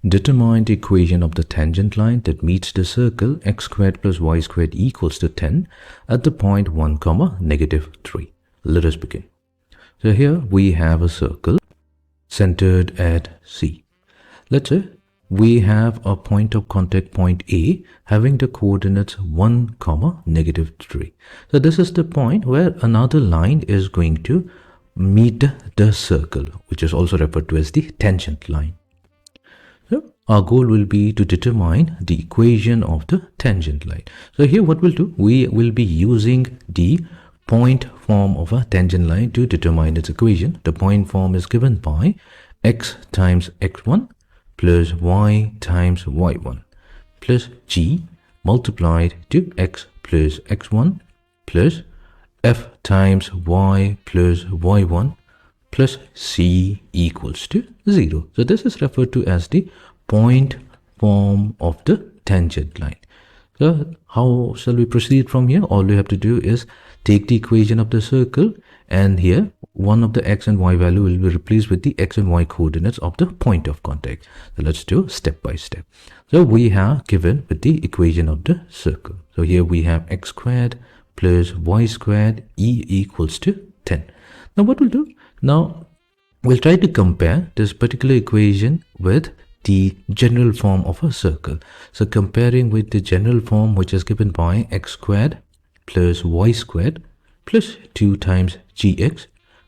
Determine the equation of the tangent line that meets the circle x squared plus y squared equals to 10 at the point 1, -3. Let us begin. So here we have a circle centered at C. Let's say we have a point of contact point A having the coordinates 1, -3. So this is the point where another line is going to meet the circle, which is also referred to as the tangent line. So our goal will be to determine the equation of the tangent line. So here what we'll do, we will be using the point form of a tangent line to determine its equation. The point form is given by x times x1 plus y times y1 plus g multiplied to x plus x1 plus f times y plus y1 plus c equals to 0. So this is referred to as the point form of the tangent line. So how shall we proceed from here? All we have to do is take the equation of the circle, and here one of the x and y value will be replaced with the x and y coordinates of the point of contact. So let's do step by step. So we have given with the equation of the circle. So here we have x squared plus y squared e equals to 10. Now what we'll do? Now we'll try to compare this particular equation with the general form of a circle. So comparing with the general form, which is given by x squared plus y squared plus 2 times gx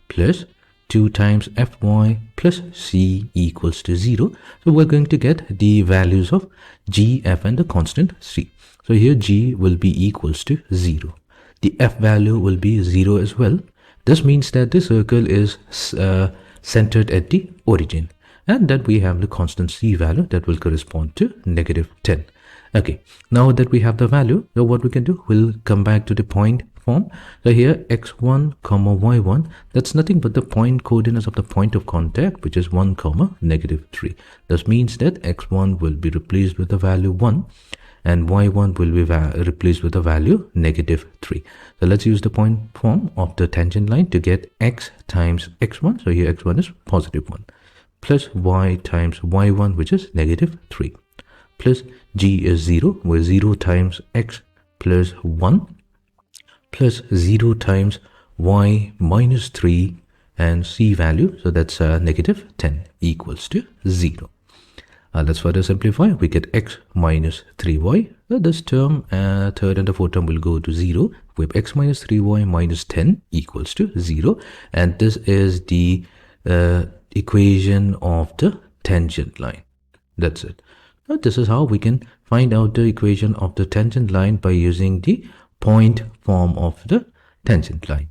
plus 2 times fy plus c equals to 0. So we're going to get the values of g, f and the constant c. So here g will be equals to 0. The f value will be 0 as well. This means that the circle is centered at the origin, and that we have the constant c value that will correspond to -10. Okay, now that we have the value, so what we can do, we'll come back to the point form. So here x1, y1, that's nothing but the point coordinates of the point of contact, which is 1, -3. This means that x1 will be replaced with the value 1 and y1 will be replaced with the value -3. So let's use the point form of the tangent line to get x times x1. So here x1 is +1 plus y times y1, which is -3, plus g is 0, where 0 times x plus 1 plus 0 times y minus 3 and c value, so that's -10 equals to 0. Let's further simplify. We get x minus 3y. This term, third and the fourth term will go to 0. We have x minus 3y minus 10 equals to 0. And this is the equation of the tangent line. That's it. Now this is how we can find out the equation of the tangent line by using the point form of the tangent line.